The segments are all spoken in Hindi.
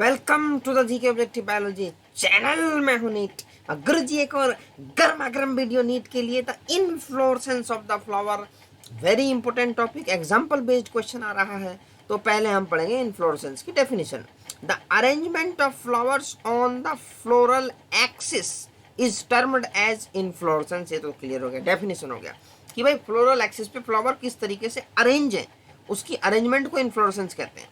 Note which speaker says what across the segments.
Speaker 1: Welcome to the GK objective biology channel. मैं हूं नीट। अगर जी एक और गर्मा गर्म वीडियो नीट के लिए the inflorescence of the flower, very important topic, example based question आ रहा है। तो पहले हम पढ़ेंगे इन्फ्लोरेसेंस की definition. The arrangement of flowers on the floral axis is termed as inflorescence. ये तो क्लियर हो गया, डेफिनेशन हो गया कि भाई फ्लोरल एक्सिस पे फ्लावर किस तरीके से अरेंज है, उसकी अरेंजमेंट को इन्फ्लोरेसेंस कहते हैं।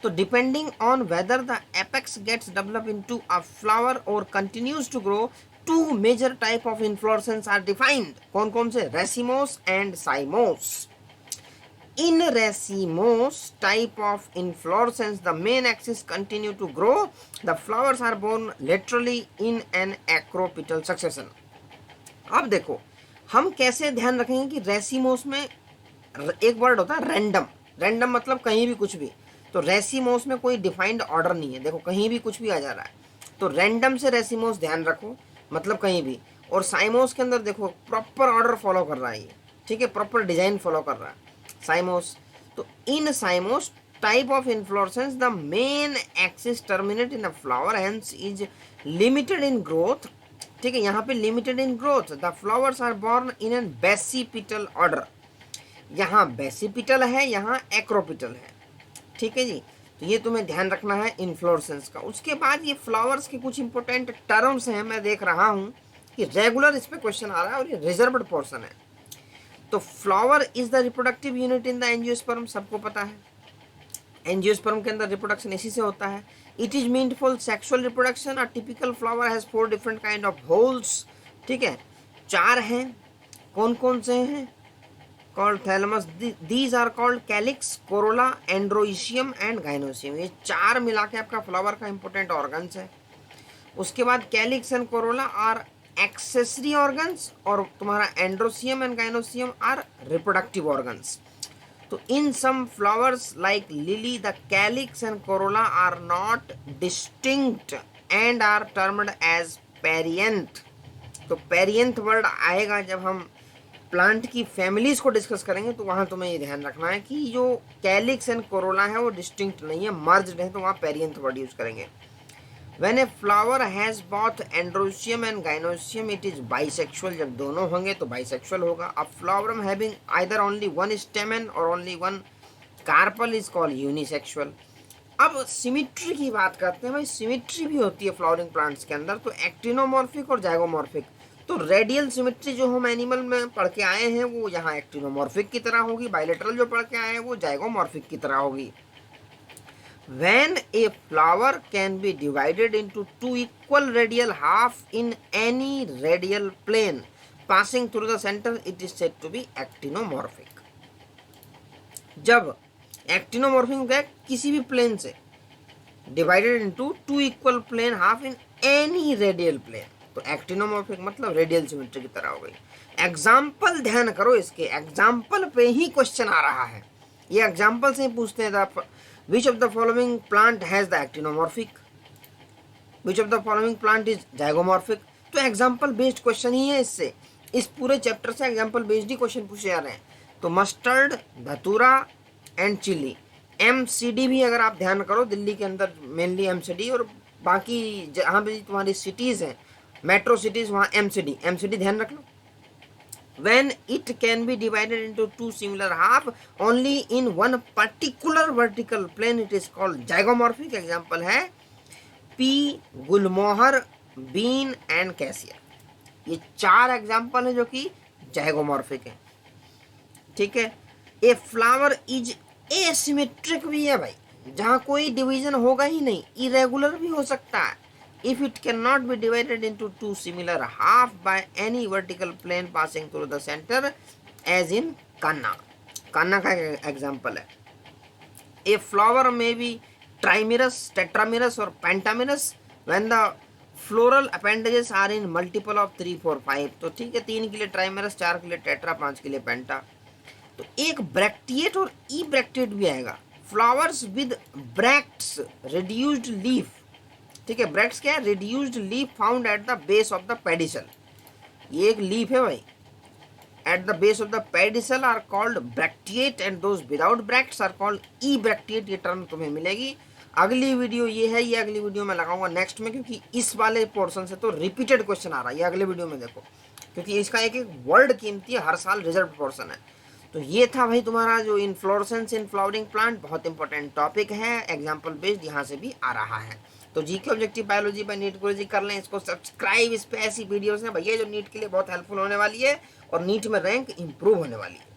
Speaker 1: तो depending on whether the apex gets develop into a flower और continues to grow, two major type of inflorescence are defined. कौन कौन से? Racemose and cymose. In racemose type of inflorescence, the main axis continue to grow. The flowers are born laterally in an acropetal succession. अब देखो हम कैसे ध्यान रखेंगे कि रेसिमोस में एक वर्ड होता है रैंडम। रैंडम मतलब कहीं भी कुछ भी। तो रेसिमोस में कोई डिफाइंड ऑर्डर नहीं है, देखो कहीं भी कुछ भी आ जा रहा है। तो रैंडम से रेसिमोस ध्यान रखो, मतलब कहीं भी। और साइमोस के अंदर देखो प्रॉपर ऑर्डर फॉलो कर रहा है ये, ठीक है, प्रॉपर डिजाइन फॉलो कर रहा है साइमोस। तो in cymose type of inflorescence the main axis terminate in a flower, hence is limited in growth. ठीक है, यहाँ पे limited in growth. The flowers are borne in an basipetal order. यहाँ बेसिपिटल है, यहाँ एक्रोपिटल है। ठीक है जी, तो ये तुम्हें ध्यान रखना है इन्फ्लोरेसेंस का। उसके बाद ये फ्लावर्स के कुछ इंपॉर्टेंट टर्म्स हैं, मैं देख रहा हूँ कि रेगुलर इस पे क्वेश्चन आ रहा है और ये रिजर्व्ड पोर्शन है। तो flower is the reproductive unit in the angiosperm, सबको पता है। एंजियोस्पर्म के अंदर रिप्रोडक्शन इसी से होता है। It is meant for sexual reproduction. A typical flower has 4 different kind of holes. ठीक है, 4 हैं। कौन कौन से हैं? called thalamus. These are called calyx, corolla, androecium and gynoecium. ये 4 मिला के आपका फ्लावर का इंपॉर्टेंट ऑर्गन्स है। उसके बाद calyx and corolla are accessory organs और तुम्हारा androecium and gynoecium are reproductive organs. तो in some flowers like lily the calyx and corolla are not distinct and are termed as perianth. तो पेरियंथ वर्ड आएगा जब हम प्लांट की फैमिलीज को डिस्कस करेंगे, तो वहां तुम्हें ये ध्यान रखना है कि जो कैलिक्स एंड कोरोला है वो डिस्टिंक्ट नहीं है, मर्ज्ड है, तो वहां पेरियंथ वर्ड यूज करेंगे। When a flower has both androecium and gynoecium it is bisexual. जब दोनों होंगे तो बाइसेक्सुअल होगा। A flower having either only one stamen और only one carpel is called unisexual. अब सिमिट्री की बात करते हैं। भाई सिमिट्री भी होती है फ्लावरिंग प्लांट्स के अंदर, तो एक्टिनोमॉर्फिक और जाइगोमॉर्फिक। तो रेडियल सिमिट्री जो हम एनिमल में पढ़ के आए हैं वो यहाँ एक्टिनोमॉर्फिक की तरह होगी। बायलेटरल जो पढ़ के आए हैं वो जाइगोमॉर्फिक की तरह होगी। When a flower can be divided into 2 equal radial half in any radial plane passing through the center, it is said to be actinomorphic. जब एक्टिनोमॉर्फिक है किसी भी प्लेन से divided into 2 equal plane half in any radial plane, तो एक्टिनोमॉर्फिक मतलब रेडियल सिमेट्री की तरह हो गई। एग्जाम्पल ध्यान करो, इसके एग्जाम्पल पे ही क्वेश्चन आ रहा है। ये एग्जाम्पल से ही पूछते हैं which of the following plant has the actinomorphic, which of the following plant is zygomorphic. तो एग्जाम्पल बेस्ड क्वेश्चन ही है। इससे इस पूरे चैप्टर से एग्जाम्पल बेस्ड ही क्वेश्चन पूछे जा रहे हैं। तो मस्टर्ड, धतूरा एंड चिली, एमसीडी भी अगर आप ध्यान करो, दिल्ली के अंदर मेनली एमसीडी और बाकी जहाँ भी तुम्हारी सिटीज हैं, मेट्रो सिटीज, वहाँ एमसीडी, एमसीडी ध्यान रख लो। When it can be divided into 2 similar half only in one particular vertical plane, it is called zygomorphic. Example है pea, gulmohar, bean and cassia. ये 4 एग्जाम्पल है जो कि जाइगोमॉर्फिक है। ठीक है, ए फ्लावर इज एसिमेट्रिक भी है भाई, जहां कोई डिवीजन होगा ही नहीं, इरेगुलर भी हो सकता है। If it cannot be divided into 2 similar half by any vertical plane passing through the centre, as in canna. Canna का एग्जाम्पल है। ए फ्लावर में बी ट्राइमिरस, टेट्रामिरस और pentamerous when the floral appendages are in multiple of 3, 4, 5। तो ठीक है, 3 के लिए ट्राइमिरस, 4 के लिए टेट्रा, 5 के लिए पेंटा। तो एक ब्रैक्टिएट और ई ब्रैक्टिएट भी आएगा। Flowers with bracts, reduced leaf. ठीक है, ब्रैक्ट्स क्या है? Reduced leaf found at the base of the pedicel. ये एक लीफ है भाई, at the base of the pedicel are called bracteate and those without bracts are called ebracteate. ये टर्म तुम्हें मिलेगी अगली वीडियो ये है, ये अगली वीडियो मैं लगाऊंगा नेक्स्ट में, क्योंकि इस वाले पोर्शन से तो रिपीटेड क्वेश्चन आ रहा है, ये अगले वीडियो में देखो, क्योंकि इसका एक एक वर्ड कीमती है, हर साल रिजर्व पोर्शन है। तो ये था भाई तुम्हारा जो इन्फ्लोरेसेंस इन फ्लावरिंग प्लांट, बहुत इंपॉर्टेंट टॉपिक है, एग्जाम्पल बेस्ड यहाँ से भी आ रहा है। तो जीके ऑब्जेक्टिव बायोलॉजी पर नीट कोलॉजी कर लें, इसको सब्सक्राइब, इस पे ऐसी वीडियोस हैं भैया जो नीट के लिए बहुत हेल्पफुल होने वाली है और नीट में रैंक इंप्रूव होने वाली है।